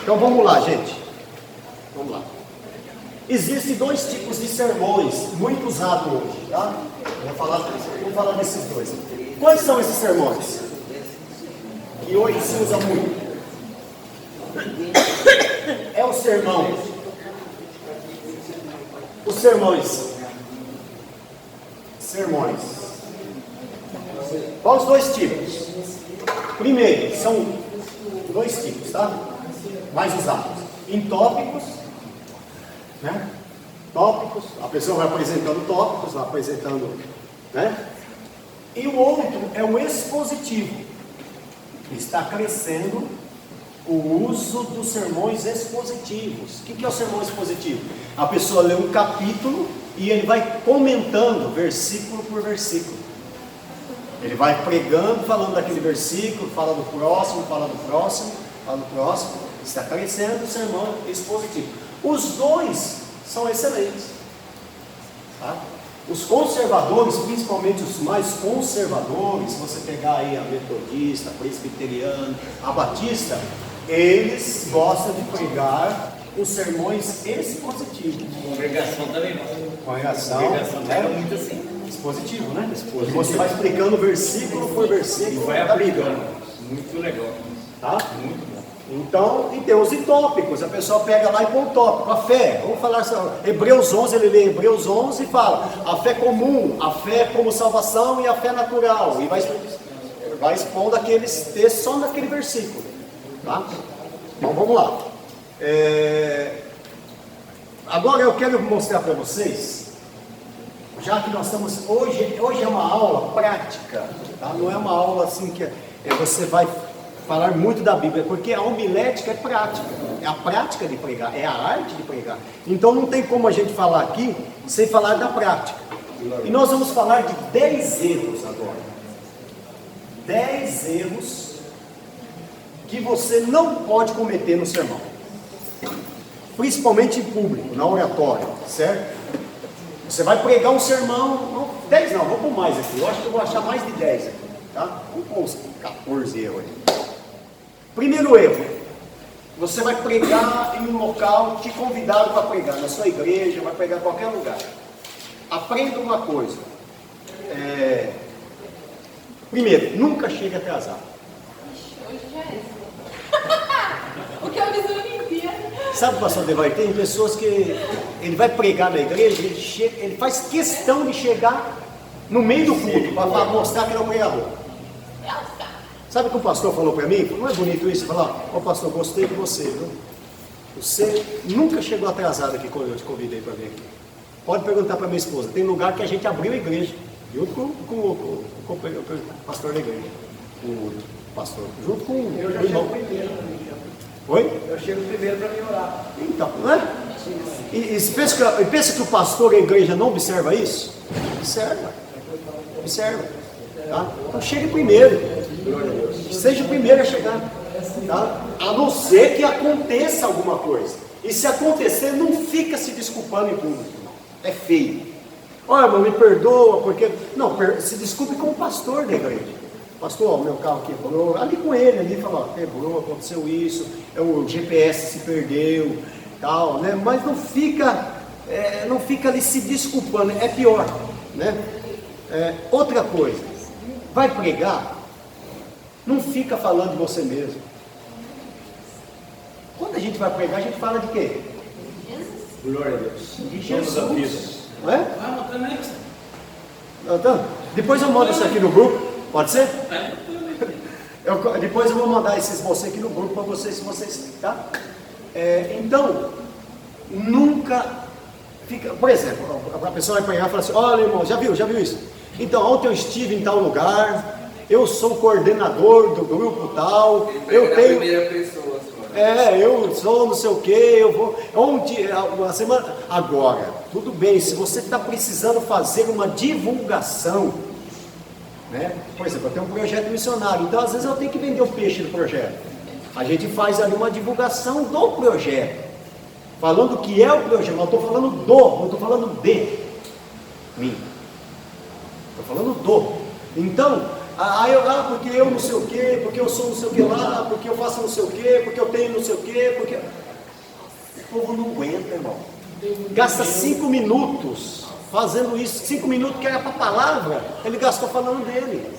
Então vamos lá, gente. Vamos lá. Existem dois tipos de sermões muito usados hoje, tá? Vou falar desses dois. Quais são esses sermões? Que hoje se usa muito. É o sermão. Os sermões. Sermões. Quais os dois tipos? Primeiro, são dois tipos, tá? Mais usados. Em tópicos, né? Tópicos, a pessoa vai apresentando tópicos, vai apresentando, né? E o outro é o expositivo. Está crescendo o uso dos sermões expositivos. O que é o sermão expositivo? A pessoa lê um capítulo e ele vai comentando versículo por versículo. Ele vai pregando, falando daquele versículo, fala do próximo, fala do próximo, fala do próximo. Está crescendo o sermão expositivo. Os dois são excelentes. Tá? Os conservadores, principalmente os mais conservadores, se você pegar aí a metodista, a presbiteriana, a batista, eles gostam de pregar os sermões expositivos. Congregação também não. Congregação é muito assim. Expositivo, né? Expositivo. E você vai explicando versículo por versículo. E vai aplicando. Muito legal. Tá? Muito bom. Então, e tem os tópicos, a pessoa pega lá e põe um tópico, a fé, vamos falar assim, Hebreus 11, ele lê Hebreus 11 e fala, a fé comum, a fé como salvação e a fé natural, e vai expondo aqueles textos só naquele versículo, tá? Então vamos lá. Agora eu quero mostrar para vocês, já que nós estamos, hoje é uma aula prática, tá? Não é uma aula assim que você vai falar muito da Bíblia, porque a homilética é prática, é a prática de pregar, é a arte de pregar. Então não tem como a gente falar aqui sem falar da prática. E nós vamos falar de 10 erros agora. 10 erros que você não pode cometer no sermão. Principalmente em público, na oratória, certo? Você vai pregar um sermão, 10 não, vou pôr mais aqui, eu acho que eu vou achar mais de 10 aqui, tá? Vamos pôr uns 14 erros aqui. Primeiro erro, você vai pregar em um local te convidaram para pregar, na sua igreja, vai pregar em qualquer lugar. Aprenda uma coisa. Primeiro, nunca chegue atrasado. Hoje já é. Porque eu fiz o ano inteiro. Sabe, pastor Devar, tem pessoas que ele vai pregar na igreja, ele faz questão de chegar no meio do culto para mostrar que ele é o pregador. Sabe o que o pastor falou para mim? Não é bonito isso? Falar, ó pastor, gostei de você, viu? Você nunca chegou atrasado aqui quando eu te convidei para vir aqui. Pode perguntar para minha esposa, tem lugar que a gente abriu a igreja, junto com o pastor da igreja. O pastor, junto com o irmão. Eu já chego primeiro. Oi? Eu chego primeiro para me orar. Então, né? E pensa que o pastor da igreja não observa isso? Observa. Observa. Tá? Então chegue primeiro. Seja o primeiro a chegar, tá? A não ser que aconteça alguma coisa. E se acontecer, não fica se desculpando em público. É feio. Olha, irmão, me perdoa, porque... Não, se desculpe com o pastor da igreja. Pastor, ó, meu carro quebrou. Ali com ele, ali falou, ó, quebrou, aconteceu isso, o GPS se perdeu, tal, né? Mas não fica ali se desculpando, é pior, né? Outra coisa, vai pregar, não fica falando de você mesmo. Quando a gente vai pregar, a gente fala de quê? Glória a Deus. De Jesus. Não é? também. Então, depois eu mando isso aqui no grupo, pode ser? Depois eu vou mandar esses você aqui no grupo para vocês, se vocês, tá? Então, nunca fica, por exemplo, a pessoa vai pregar e fala assim, olha irmão, já viu isso? Então, ontem eu estive em tal lugar, eu sou coordenador do grupo tal, eu tenho... primeira pessoa, eu sou não sei o que, eu vou... uma semana... Agora, tudo bem, se você está precisando fazer uma divulgação, né? Por exemplo, eu tenho um projeto missionário, então às vezes eu tenho que vender o peixe do projeto. A gente faz ali uma divulgação do projeto, falando o que é o projeto, não estou falando não estou falando de mim. Estou falando do. Então, Porque eu não sei o quê, porque eu sou não sei o que lá, porque eu faço não sei o quê, porque eu tenho não sei o quê, porque... O povo não aguenta, irmão. Gasta 5 minutos fazendo isso, 5 minutos que era para a palavra, ele gastou falando dele,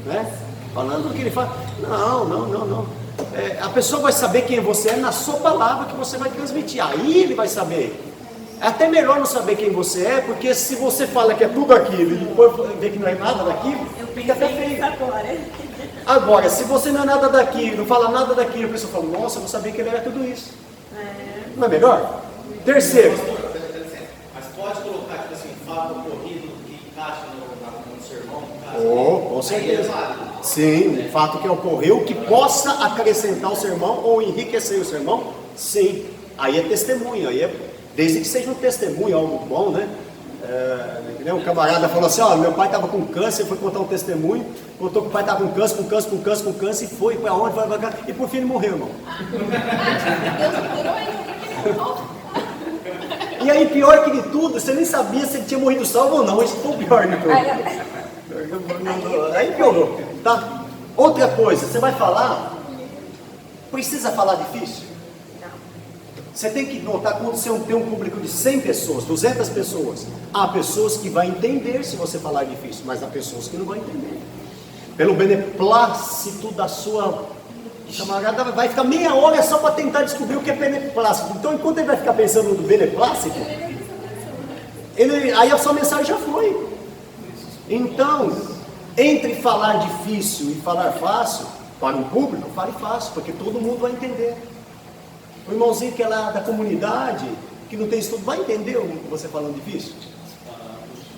né? Falando do que ele fala. Não. A pessoa vai saber quem você é na sua palavra que você vai transmitir. Aí ele vai saber. É até melhor não saber quem você é, porque se você fala que é tudo aquilo e depois vê que não é nada daquilo, fica até feio. Agora, se você não é nada daquilo, não fala nada daquilo, a pessoa fala, nossa, eu não sabia que ele era tudo isso. Não é melhor? Terceiro. Mas pode colocar, tipo assim, fato ocorrido que encaixa no sermão? Com certeza. Sim, um fato que ocorreu que possa acrescentar o sermão ou enriquecer o sermão, sim. Aí é testemunho, desde que seja um testemunho, algo bom, né? Um camarada falou assim, meu pai estava com câncer, foi contar um testemunho, contou que o pai estava com câncer, e foi para onde, foi para cá, e por fim ele morreu, irmão. E aí, pior que de tudo, você nem sabia se ele tinha morrido salvo ou não, isso foi o pior de tudo. Aí piorou, tá? Outra coisa, você vai falar, precisa falar difícil? Você tem que notar quando você tem um público de 100 pessoas, 200 pessoas. Há pessoas que vão entender se você falar difícil, mas há pessoas que não vão entender. Pelo beneplácito da sua camarada, vai ficar meia hora só para tentar descobrir o que é beneplácito. Então, enquanto ele vai ficar pensando no beneplácito, aí a sua mensagem já foi. Então, entre falar difícil e falar fácil, para o público, fale fácil, porque todo mundo vai entender. O irmãozinho que é lá da comunidade, que não tem estudo, vai entender você falando difícil?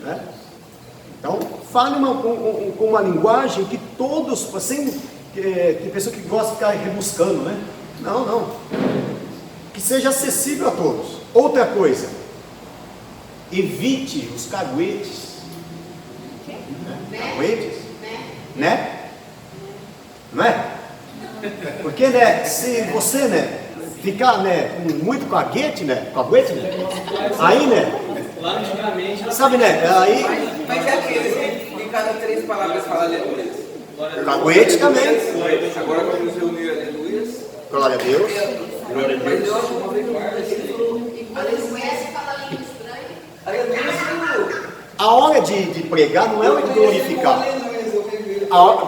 Né? Então, fale com uma linguagem que todos, assim, tem pessoa que gosta de ficar rebuscando, né? Não. Que seja acessível a todos. Outra coisa, evite os caguetes. Caguetes? Né? Não é? Porque, né, se você, né, ficar, né, muito caguete, né? Aí, né? Lá antigamente. Sabe, né? Aí. Mas é aqueles que de cada 3 palavras fala aleluia. Caguete também. Agora vamos reunir aleluias. Glória a Deus. Mas eu acho uma vez Conhece fala língua estranha? aleluia. A hora de pregar não é hora de glorificar.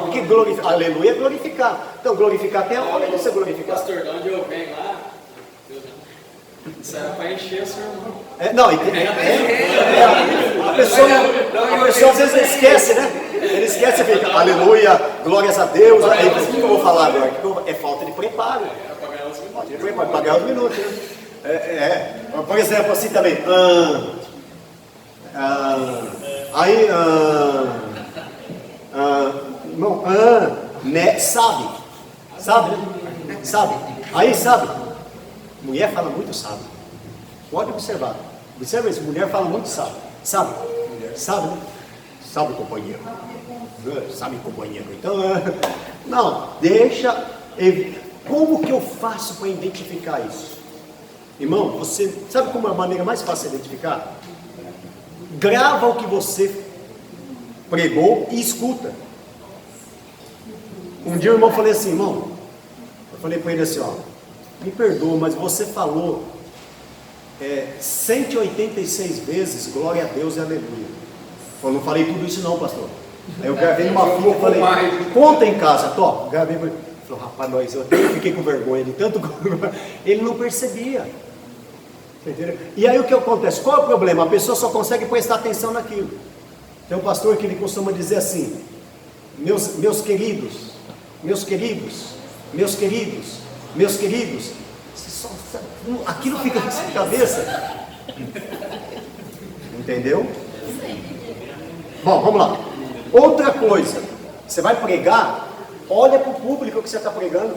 Porque aleluia é glorificar. Então, glorificar tem a hora de você glorificar. Pastor, de onde eu venho lá, isso era para encher o sermão. A pessoa às vezes esquece, né? Ele esquece e fica, aleluia, glórias a Deus. Aí, o que eu vou falar agora? É falta de preparo. Falta de preparo, para ganhar os minutos. Né? Por exemplo, assim também. Né, sabe? Aí sabe? Mulher fala muito sabe. Pode observar. Observa isso, mulher fala muito sabe. Sabe, né? Sabe, companheiro. Sabe, companheiro. Então, não, deixa. Como que eu faço para identificar isso? Irmão, você sabe como é a maneira mais fácil de identificar? Grava o que você pregou e escuta. Um dia o irmão falou assim, irmão, eu falei para ele assim, me perdoa, mas você falou 186 vezes glória a Deus e aleluia. Eu não falei tudo isso não, pastor. Aí eu gravei numa folha e falei, conta em casa, gravei para ele. Falei, rapaz, mas eu até fiquei com vergonha de tanto. Ele não percebia. Entendeu? E aí o que acontece? Qual é o problema? A pessoa só consegue prestar atenção naquilo. Tem um pastor que ele costuma dizer assim, meus queridos, aquilo fica na sua cabeça. Entendeu? Bom, vamos lá. Outra coisa, você vai pregar, olha para o público que você está pregando.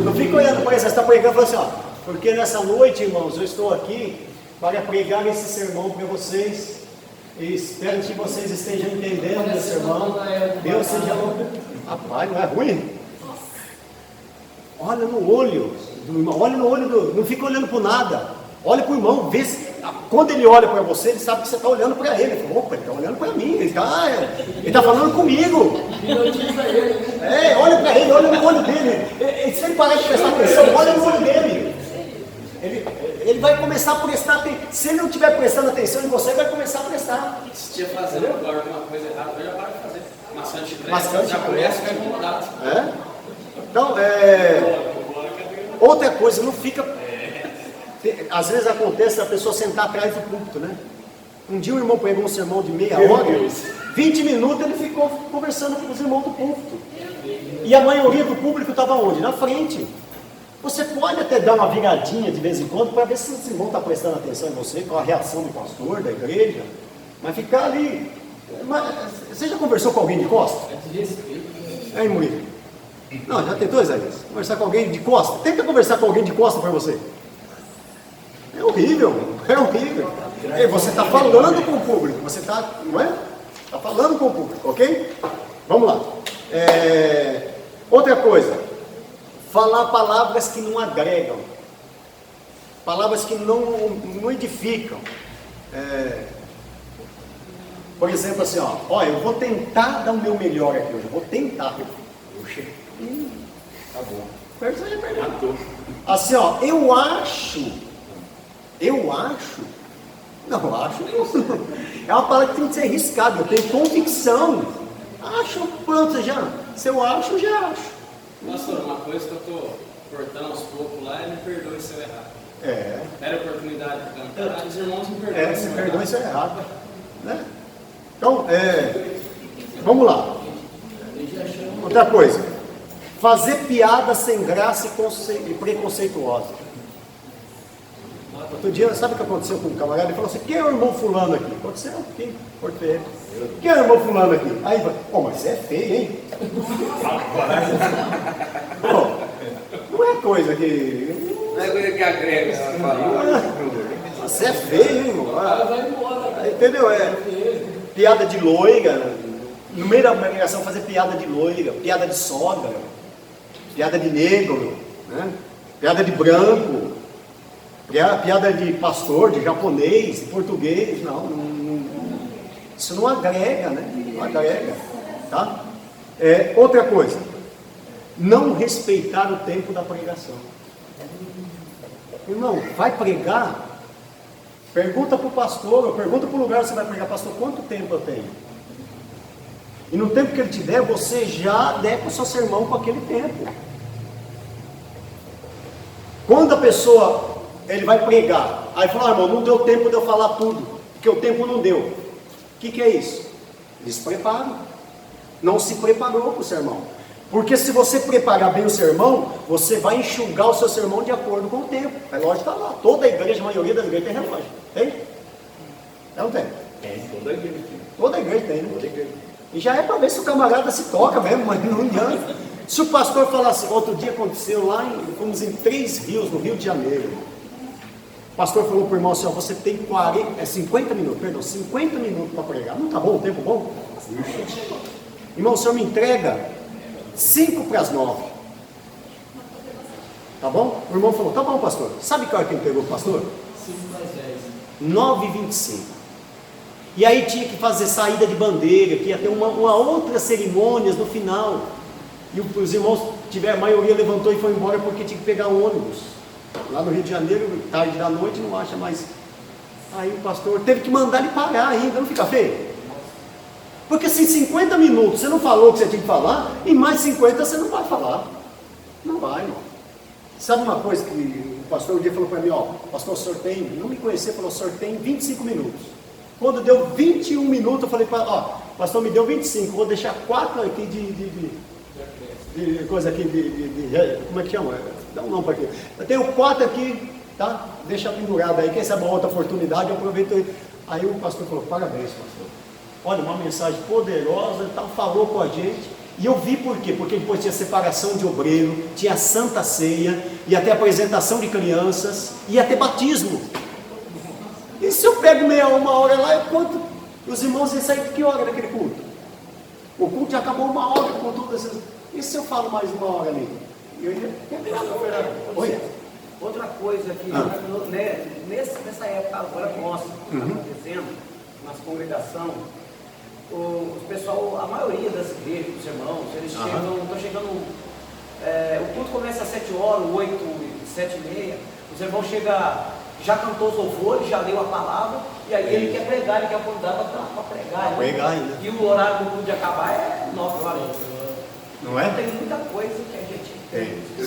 Não fica olhando para ele, você está pregando e fala assim, porque nessa noite, irmãos, eu estou aqui para pregar esse sermão para vocês. E espero que vocês estejam entendendo esse sermão. Deus seja louco. Rapaz, não é ruim? Olha no olho do irmão, olha no olho do. Não fica olhando para nada. Olha para o irmão, vê se. quando ele olha para você, ele sabe que você está olhando para ele. Ele fala, opa, ele está olhando para mim, ele está falando comigo. Olha para ele, olha no olho dele. Se ele parar de prestar atenção, olha no olho dele. Ele vai começar a prestar atenção. Se ele não estiver prestando atenção em você, ele vai começar a prestar. Se estiver fazendo agora alguma coisa errada, eu já paro de fazer. Maçante Maçante já começa a ficar incomodado. Então, outra coisa, não fica... Às vezes acontece a pessoa sentar atrás do púlpito, né? Um dia o irmão pregou um sermão de meia hora, 20 minutos ele ficou conversando com os irmãos do púlpito. E a maioria do público estava onde? Na frente. Você pode até dar uma viradinha de vez em quando para ver se o irmão está prestando atenção em você, com a reação do pastor, da igreja. Mas ficar ali... Você já conversou com alguém de costa? Aí, Murilo. Não, já tentou, Isaías? Conversar com alguém de costa? Tenta conversar com alguém de costa para você. É horrível, é horrível. Você está falando com o público, você está, não é? Está falando com o público, ok? Vamos lá. Outra coisa, falar palavras que não agregam, palavras que não edificam. Por exemplo, assim, ó, eu vou tentar dar o meu melhor aqui hoje, eu vou tentar. Puxa, tá bom. Assim, ó, eu acho. Não, acho. É uma palavra que tem que ser arriscada. Eu tenho convicção. Acho, pronto, já. Se eu acho, já acho. Pastor, uma coisa que eu estou cortando aos poucos lá, me perdoe se eu errar. Era oportunidade de cantar, os irmãos me perdoem. Se perdoe se eu errar. Né? Então, vamos lá. Outra coisa. Fazer piada sem graça e preconceituosa. Outro dia, sabe o que aconteceu com um camarada? Ele falou assim, quem é o irmão fulano aqui? Aconteceu? Quem? Porteiro. Quem é o irmão fulano aqui? Aí ele falou, mas você é feio, hein? Não é coisa que... Não é coisa que agrega. Você é feio, hein, irmão? Entendeu? Piada de loira. No meio da pregação, fazer piada de loira, piada de sogra, piada de negro, né? Piada de branco. Piada de pastor, de japonês, de português, isso não agrega, né? Não agrega, tá? Outra coisa, não respeitar o tempo da pregação. Irmão, vai pregar? Pergunta para o pastor, ou pergunta para o lugar que você vai pregar, pastor, quanto tempo eu tenho? E no tempo que ele te der, você já adequa o seu sermão com aquele tempo. Quando a pessoa... ele vai pregar, aí fala, irmão, não deu tempo de eu falar tudo, porque o tempo não deu. O que é isso? Despreparo. Não se preparou para o sermão. Porque se você preparar bem o sermão, você vai enxugar o seu sermão de acordo com o tempo. A relógio está lá. Toda a igreja, a maioria das igrejas tem relógio. Tem? Não tem? Tem, toda a igreja tem. Toda a igreja tem, né? E já é para ver se o camarada se toca mesmo, mas não adianta. Se o pastor falar assim, outro dia aconteceu lá, fomos em 3 rios, no Rio de Janeiro. O pastor falou para o irmão assim, ó, você tem 50 minutos para pregar. Não está bom, o tempo bom? Irmão, o senhor me entrega 5 para as 9. Tá bom? O irmão falou, tá bom, pastor. Sabe que hora que ele pegou o pastor? 9h25. E aí tinha que fazer saída de bandeira, que ia ter uma outra cerimônia no final. E os irmãos, a maioria levantou e foi embora porque tinha que pegar um ônibus. Lá no Rio de Janeiro, tarde da noite, não acha mais. Aí o pastor teve que mandar ele parar ainda, não fica feio? Porque se em 50 minutos você não falou o que você tinha que falar, em mais 50 você não vai falar. Não vai, irmão. Sabe uma coisa que o pastor um dia falou para mim, ó, pastor, o senhor tem, não me conhecia, falou, o senhor tem 25 minutos. Quando deu 21 minutos, eu falei, ó, pastor, me deu 25, vou deixar 4 aqui de coisa aqui, como é que chama? Dá um nome para aqui. Eu tenho 4 aqui, tá? Deixa pendurado aí, quem sabe uma outra oportunidade, eu aproveito. Aí o pastor falou, parabéns, pastor. Olha, uma mensagem poderosa, tal, falou com a gente. E eu vi por quê? Porque depois tinha separação de obreiro, tinha Santa Ceia, ia ter apresentação de crianças, ia ter batismo. E se eu pego uma hora lá, eu conto, os irmãos iam sair de que hora daquele culto? O culto já acabou 1 hora com todas essas. E se eu falo mais 1 hora ali? Eu ia. Oi? Outra coisa que nessa época agora nossa, que está acontecendo, nas congregações, o pessoal, a maioria das igrejas, os irmãos, eles estão chegando, o culto começa às 7 horas, 8, 7 e meia, os irmãos chegam, já cantou os louvores, já leu a palavra, e aí ele quer pregar, ele quer apontar para pregar. Pregar ainda. E o horário do culto de acabar é 9 horas. Não é? Tem muita coisa que a gente Eu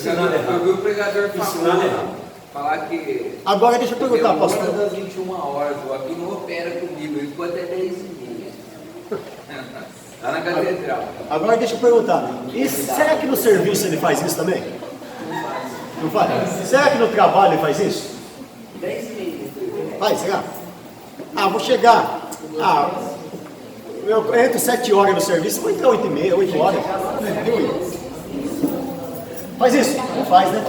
vi o pregador falar que... Agora deixa eu perguntar, pastor. Das 21 horas, o aqui não opera comigo, ele ficou até 10h30. Lá na catedral. Agora deixa eu perguntar. E será que no serviço ele faz isso também? Não faz? Será que no trabalho ele faz isso? 10h30. Vai, será? Vou chegar. Eu entro 7 horas no serviço, vou entrar 8h30, 8 horas. Faz isso? Não faz, né?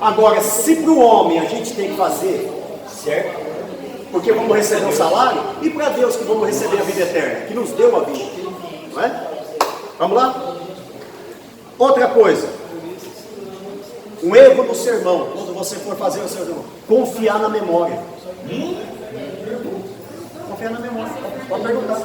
Agora, se para o homem a gente tem que fazer, certo? Porque vamos receber um salário, e para Deus que vamos receber a vida eterna, que nos deu a vida. Não é? Vamos lá? Outra coisa. Um erro no sermão, quando você for fazer o seu sermão, confiar na memória. Confiar na memória. Pode perguntar.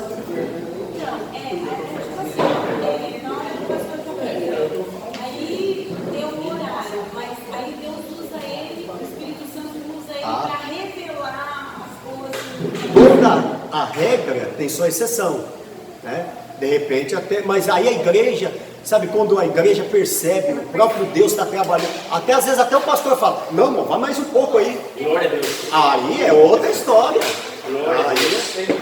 Aí deu um horário, mas aí Deus usa ele, o Espírito Santo usa ele para revelar as coisas. Toda a regra tem sua exceção, né? De repente até, mas aí a igreja, sabe, quando a igreja percebe, o próprio Deus está trabalhando, até às vezes até o pastor fala, não, irmão, vai mais um pouco aí. Glória a Deus. Aí é outra história.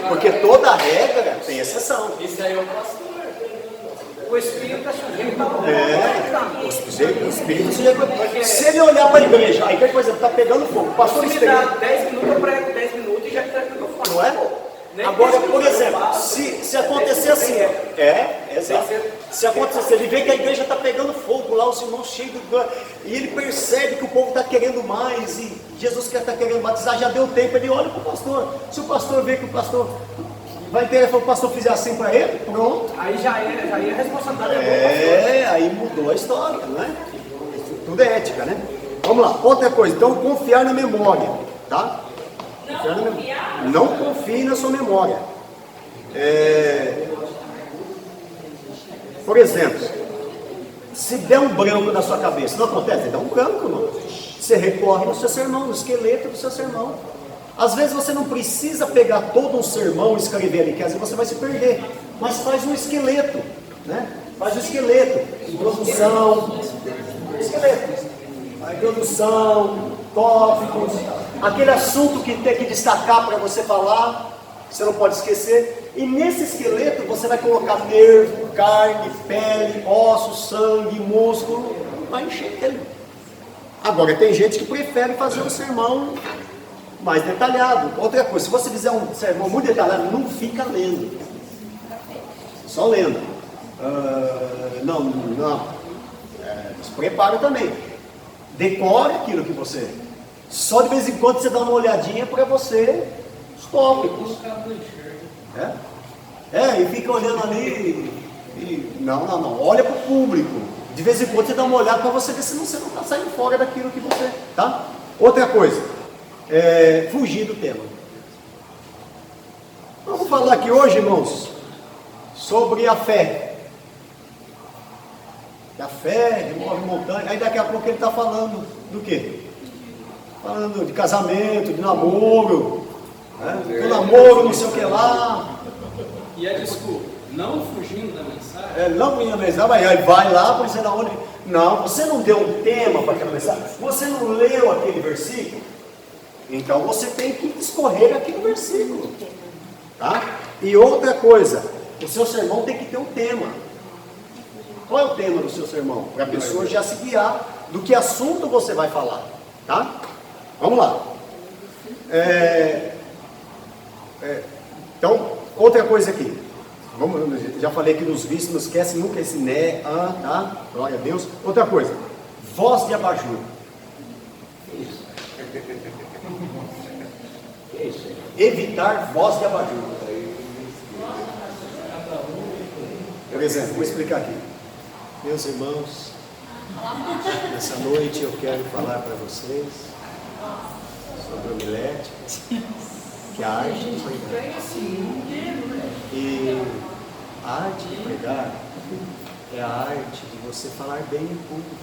Porque toda regra tem exceção. Isso aí é o pastor. O Espírito é sujeito a O Espírito sujeito. Se ele olhar para a igreja, aí que coisa está pegando fogo. O pastor se me dá 10 minutos, eu prego 10 minutos e já entrego o que eu faço. Não é? Agora, por exemplo, se acontecer assim, exato. Se acontecer assim, ele vê que a igreja está pegando fogo lá, os irmãos cheios e ele percebe que o povo está querendo mais, e Jesus está querendo batizar, já deu tempo, ele olha para o pastor. Se o pastor vê que o pastor vai ter, se o pastor fizer assim para ele, pronto. Aí já é responsabilidade. Aí mudou a história, não é? Tudo é ética, né? Vamos lá, outra coisa, então confiar na memória, tá? Não confie na sua memória. Por exemplo, se der um branco na sua cabeça, não acontece? Dá um branco, irmão. Você recorre no seu sermão, no esqueleto do seu sermão. Às vezes você não precisa pegar todo um sermão e escrever ali, que às vezes você vai se perder. Mas faz um esqueleto, né? Faz um esqueleto. Introdução, esqueleto. A introdução, tópicos, aquele assunto que tem que destacar para você falar, você não pode esquecer. E nesse esqueleto você vai colocar nervo, carne, pele, ossos, sangue, músculo, vai encher ele. Agora tem gente que prefere fazer um sermão mais detalhado. Outra coisa, se você fizer um sermão muito detalhado, não fica lendo, só lendo. Prepara também. Decore aquilo que você. Só de vez em quando você dá uma olhadinha para você, os tópicos. E fica olhando ali. Não. Olha para o público. De vez em quando você dá uma olhada para você ver se você não está saindo fora daquilo que você. Tá? Outra coisa. Fugir do tema. Vamos falar aqui hoje, irmãos, sobre a fé. A fé remove montanha. Aí daqui a pouco ele está falando do quê? Falando de casamento, de namoro, do namoro, não sei o que lá. E a desculpa, não fugindo da mensagem. Não fugindo da mensagem, aí vai lá, para você dar onde. Não, você não deu um tema para aquela mensagem, você não leu aquele versículo, então você tem que escorrer aquele versículo. Tá? E outra coisa, o seu sermão tem que ter um tema. Qual é o tema do seu sermão? Para a pessoa já se guiar do que assunto você vai falar. Tá? Vamos lá. Então, outra coisa aqui. Já falei que nos vícios, não esquece nunca esse né, tá? Glória a Deus. Outra coisa. Voz de abajur. Que isso? Evitar voz de abajur. Por exemplo, vou explicar aqui. Meus irmãos, Nessa noite eu quero falar para vocês sobre homilética, que é a arte de pregar. E a arte de pregar é a arte de você falar bem em público.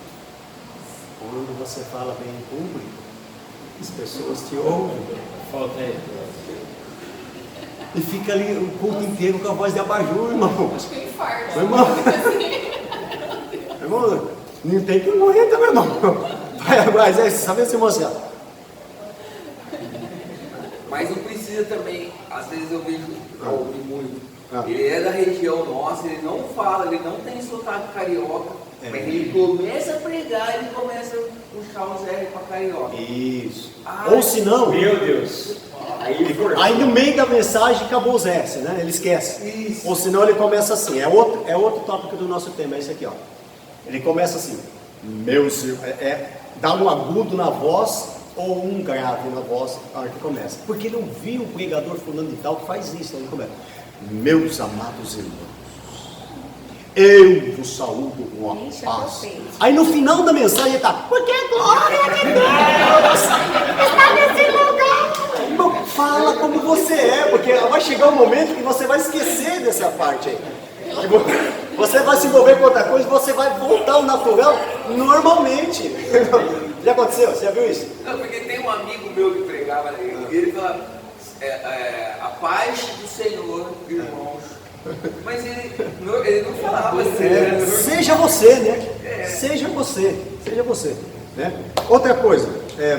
Quando você fala bem em público, as pessoas te ouvem. Falta aí. E fica ali o culto inteiro com a voz de abajur, irmão. Acho que eu infarto. Irmão, irmão, não tem que morrer também, não. Mas é, sabe esse irmão assim, ó. Mas não precisa também, às vezes eu ouvi muito. Ele é da região nossa, ele não fala, ele não tem sotaque carioca, mas ele começa a pregar, ele começa a puxar os R para carioca. Isso. Ou se não, Meu Deus. aí no meio da mensagem acabou os S, né? Ele esquece. Isso. Ou senão ele começa assim, é outro tópico do nosso tema, é esse aqui, ó. Ele começa assim, meus irmãos, dá um agudo na voz ou um grave na voz na hora que começa. Porque não viu o pregador fulano de tal que faz isso, aí ele começa. Meus amados irmãos, eu vos saúdo com a paz. Aí no final da mensagem ele está, porque a glória de Deus está nesse lugar. Irmão, fala como você é, porque vai chegar um momento que você vai esquecer dessa parte aí. Você vai se envolver com outra coisa e você vai voltar ao natural normalmente. Já aconteceu? Você já viu isso? Não, porque tem um amigo meu que pregava, ele fala, a paz do Senhor, irmãos. Mas ele não falava assim. Seja você, né? Seja você, né? Outra coisa,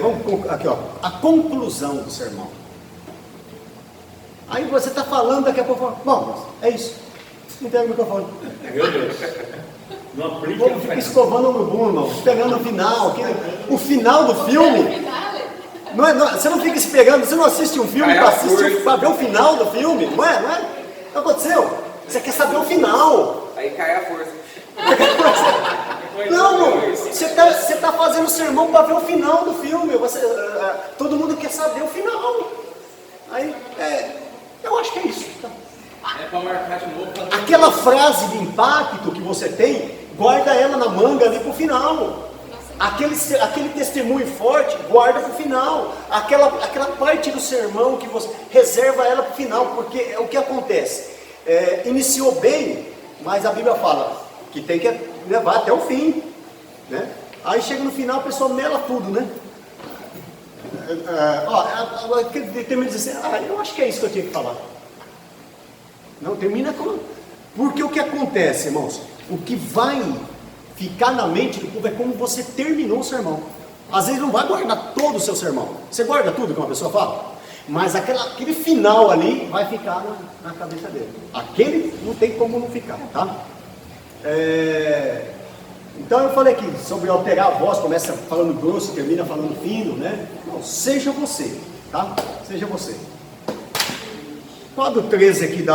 vamos aqui, ó, a conclusão do sermão. Aí você está falando, daqui a pouco fala, bom, é isso. Não tem o microfone. Meu Deus. Não aplica. Vamos ficar escovando o bumbum, irmão, esperando o final. O final do filme. Você não fica esperando, você não assiste um filme para ver o final do filme, não é? Não aconteceu? Você quer saber o final. Aí cai a força. Não, você está fazendo sermão para ver o final do filme. Todo mundo quer saber o final. Aí, eu acho que é isso. É para marcar de novo. Aquela frase de impacto que você tem, guarda ela na manga ali para o final. Aquele testemunho forte, guarda para o final. Aquela parte do sermão que você reserva ela para o final, porque é o que acontece. Iniciou bem, mas a Bíblia fala que tem que levar até o fim, né? Aí chega no final, a pessoa mela tudo, né? Termina de dizer, eu acho que é isso que eu tinha que falar. Não, termina com... Porque o que acontece, irmãos? O que vai ficar na mente do povo é como você terminou o sermão. Às vezes não vai guardar todo o seu sermão. Você guarda tudo que uma pessoa fala? Mas aquele final ali vai ficar na cabeça dele. Aquele não tem como não ficar, tá? Então eu falei aqui sobre alterar a voz, começa falando grosso, termina falando fino, né? Não, seja você, tá? Seja você. Quadro 13 aqui do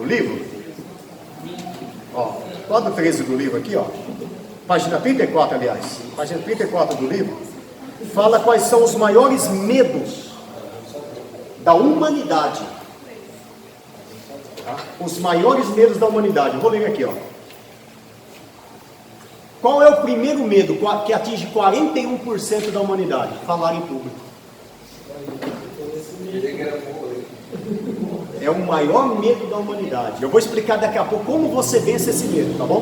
livro. Ó, quadro 13 do livro aqui, ó. Página 34, aliás. Página 34 do livro. Fala quais são os maiores medos da humanidade. Tá? Os maiores medos da humanidade. Vou ler aqui, ó. Qual é o primeiro medo que atinge 41% da humanidade? Falar em público. É o maior medo da humanidade. Eu vou explicar daqui a pouco como você vence esse medo, tá bom?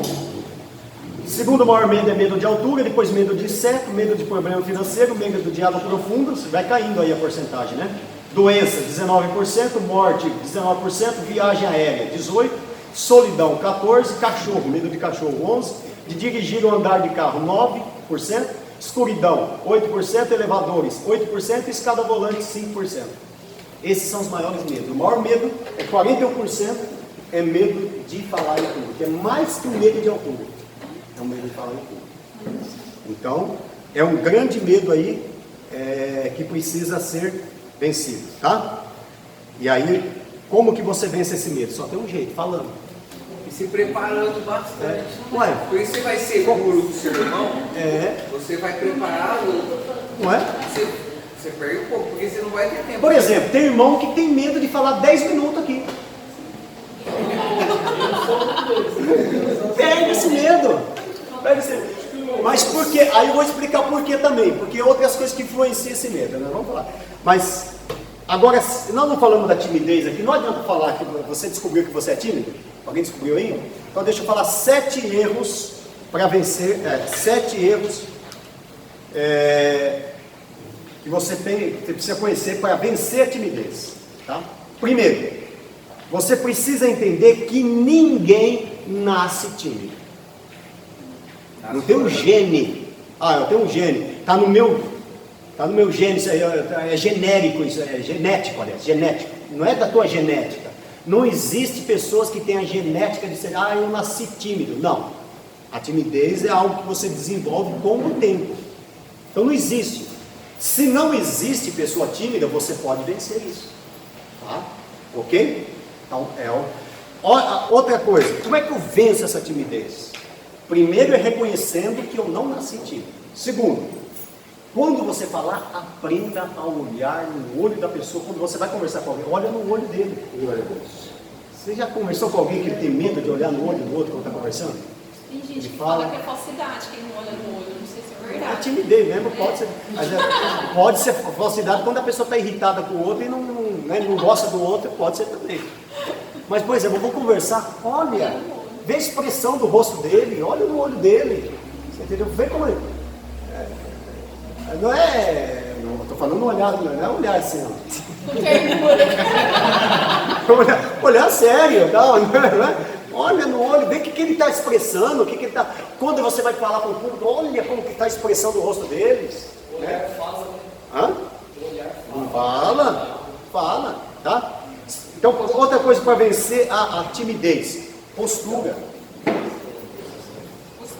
Segundo maior medo é medo de altura, depois medo de inseto, medo de problema financeiro, medo de água profunda, vai caindo aí a porcentagem, né? Doença, 19%, morte, 19%, viagem aérea, 18%, solidão, 14%, cachorro, medo de cachorro, 11%, de dirigir ou andar de carro, 9%, escuridão, 8%, elevadores, 8%, e escada volante, 5%. Esses são os maiores medos. O maior medo é 41%, é medo de falar em público. É mais que o medo de altura. É o medo de falar em público. Então, é um grande medo aí que precisa ser vencido, tá? E aí, como que você vence esse medo? Só tem um jeito, falando. E se preparando bastante. Ué, Por isso você vai ser puro do seu irmão. Você vai preparado. Não é? Você perde um pouco, porque você não vai ter tempo. Por exemplo, tem irmão que tem medo de falar 10 minutos aqui. Perde esse medo. Deve ser. Mas por quê? Aí eu vou explicar por quê também. Porque outras coisas que influenciam esse medo, né? Vamos falar. Mas, agora, nós não falamos da timidez aqui. Não adianta falar que você descobriu que você é tímido. Alguém descobriu aí? Então deixa eu falar 7 erros para vencer. 7 erros que você precisa conhecer para vencer a timidez. Tá? Primeiro, você precisa entender que ninguém nasce tímido. Não tem um gene. Eu tenho um gene. Está no meu gene, isso aí é genérico, isso é genético, aliás, genético. Não é da tua genética. Não existe pessoas que têm a genética de ser, eu nasci tímido. Não. A timidez é algo que você desenvolve com o tempo. Então não existe. Se não existe pessoa tímida, você pode vencer isso. Tá? Ok? Então, outra coisa, como é que eu venço essa timidez? Primeiro é reconhecendo que eu não nasci tímido. Segundo, quando você falar, aprenda a olhar no olho da pessoa. Quando você vai conversar com alguém, olha no olho dele. Você já conversou com alguém que tem medo de olhar no olho do outro quando está conversando? Tem gente que fala que é falsidade, quem não olha no olho, não sei se é verdade. É timidez mesmo, pode ser falsidade quando a pessoa está irritada com o outro e não gosta do outro, pode ser também. Mas, por exemplo, eu vou conversar, olha, vê a expressão do rosto dele, olha no olho dele, você entendeu? Vê como ele... Não é... Não, estou falando olhar, não é olhar assim, ó. Olhar sério, não é? Olha no olho, vê o que ele está expressando, quando você vai falar com o público, olha como que está a expressão do rosto deles. Olhar fala. Hã? Olhar fala, tá? Então, outra coisa para vencer a timidez, postura.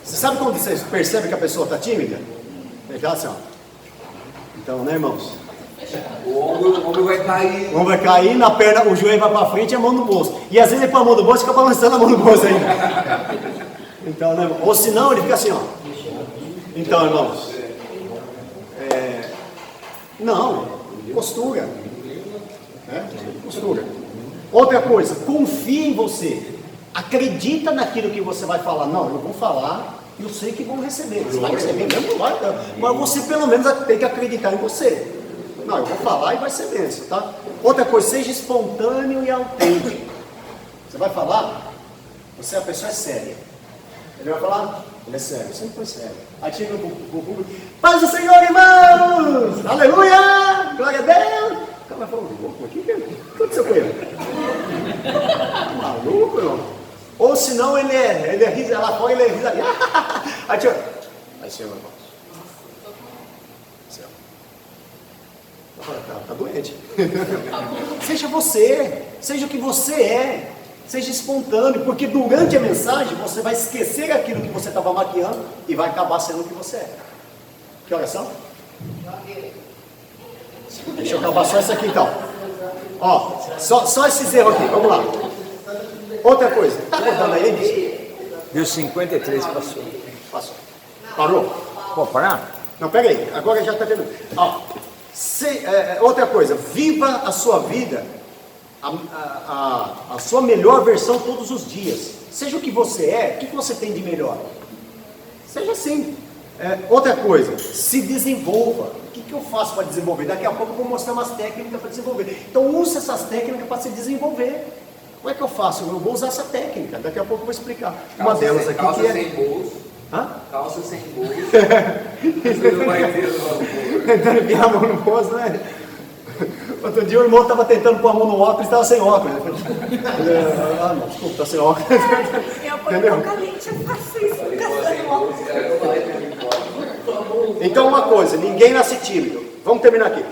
Você sabe quando você percebe que a pessoa está tímida? Pegar assim, ó. Então, né, irmãos? O ombro vai cair. O ombro vai cair, na perna, o joelho vai para frente e a mão no bolso. E às vezes ele põe a mão no bolso e fica balançando a mão no bolso ainda. Então, né, ou se não, ele fica assim, ó. Então, irmãos. Não, postura. Postura. Outra coisa, confia em você. Acredita naquilo que você vai falar. Não, eu vou falar e eu sei que vão receber. Você vai receber mesmo? Não vai. Mas você pelo menos tem que acreditar em você. Não, eu vou falar e vai ser bênção, tá? Outra coisa, seja espontâneo e autêntico. Você vai falar, a pessoa é séria. Ele vai falar, ele é sério, sempre foi sério. Aí chega o público, paz do Senhor, irmãos! Aleluia! Glória a Deus! O cara vai falar, o que aconteceu com ele? Maluco, irmão? Ou senão ele é risa, lá fora ele é risa. Aí chega, vai ser, irmão. Tá doente. Seja você, seja o que você é, seja espontâneo, porque durante a mensagem você vai esquecer aquilo que você estava maquiando e vai acabar sendo o que você é. Que horas são? Deixa eu acabar só isso aqui então. Ó, só esses erros aqui, vamos lá. Outra coisa, tá contando aí? Deu 53, passou. Passou. Parou? Pode parar? Não, pega aí, agora já está tendo. Ó. Outra coisa, viva a sua vida, a sua melhor versão todos os dias. Seja o que você é, o que você tem de melhor? Seja assim. Outra coisa, se desenvolva. O que eu faço para desenvolver? Daqui a pouco eu vou mostrar umas técnicas para desenvolver. Então use essas técnicas para se desenvolver. Como é que eu faço? Eu vou usar essa técnica, daqui a pouco eu vou explicar. Uma delas aqui calça que é... sem bolso. Hã? Calça sem bolso. Você não vai ter tentando enfiar a mão no bolso, né? Outro dia o irmão estava tentando pôr a mão no óculos e estava sem óculos. Não, desculpa, está sem óculos. Eu ponho Apocalipse, eu faço isso. Então uma coisa, ninguém nasce tímido. Vamos terminar aqui.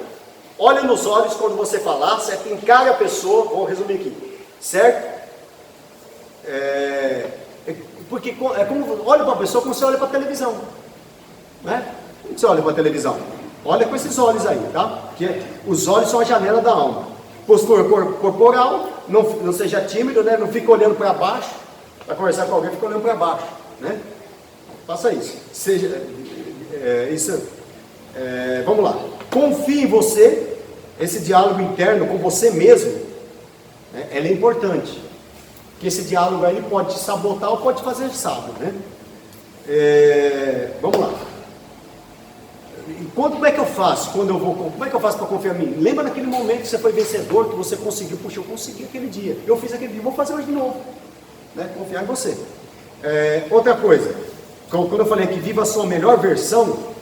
Olha nos olhos quando você falar, certo? Encare a pessoa, vou resumir aqui, certo? Porque é como olha para a pessoa como você olha para a televisão, né? Como você olha para a televisão? Olha com esses olhos aí, tá? Porque os olhos são a janela da alma. Postura corporal, não seja tímido, né? Não fica olhando para baixo. Para conversar com alguém, fica olhando para baixo, né? Faça isso. Vamos lá. Confie em você. Esse diálogo interno com você mesmo, né? Ele é importante. Porque esse diálogo aí pode te sabotar ou pode te fazer sábio, né? Vamos lá. Como é que eu faço quando eu vou? Como é que eu faço para confiar em mim? Lembra naquele momento que você foi vencedor, que você conseguiu? Puxa, eu consegui aquele dia. Eu fiz aquele dia, vou fazer hoje de novo. Né? Confiar em você. Outra coisa, quando eu falei que viva a sua melhor versão,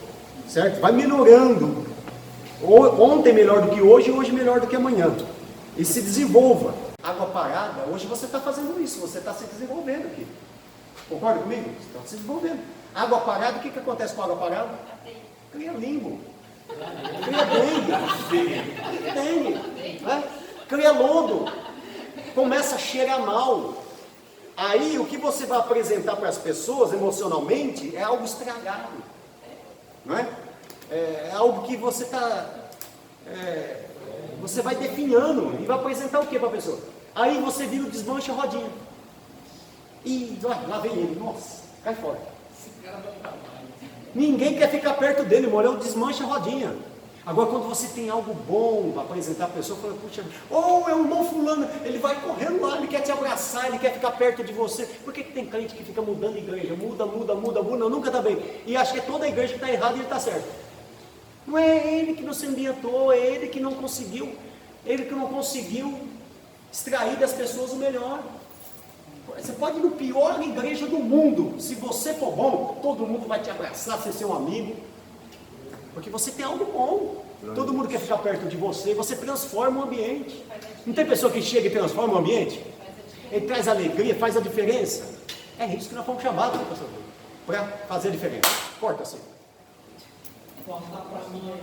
certo? Vai melhorando. Ontem melhor do que hoje, e hoje melhor do que amanhã. E se desenvolva. Água parada, hoje você está fazendo isso, você está se desenvolvendo aqui. Concorda comigo? Você está se desenvolvendo. Água parada, o que acontece com água parada? Cria limbo. Cria dengue. Né? Cria lodo. Começa a cheirar mal. Aí o que você vai apresentar para as pessoas emocionalmente é algo estragado. Não é? É algo que você está... você vai definhando e vai apresentar o que para a pessoa? Aí você vira o desmancha a rodinha. E lá vem ele, nossa, cai fora. Ninguém quer ficar perto dele, morreu, desmancha a rodinha. Agora quando você tem algo bom para apresentar a pessoa, fala, puxa, é um irmão fulano, ele vai correndo lá, ele quer te abraçar, ele quer ficar perto de você. Por que tem crente que fica mudando de igreja? Muda, nunca está bem. E acha que é toda a igreja que está errada e ele está certo. Não é ele que não se ambientou, é ele que não conseguiu extrair das pessoas o melhor. Você pode ir no pior igreja do mundo, se você for bom, todo mundo vai te abraçar, ser seu amigo, porque você tem algo bom. Todo mundo quer ficar perto de você, você transforma o ambiente. Não tem pessoa que chega e transforma o ambiente? Ele traz alegria, faz a diferença. É isso que nós fomos chamados, pastor, para fazer a diferença. Corta assim. Corta para mim.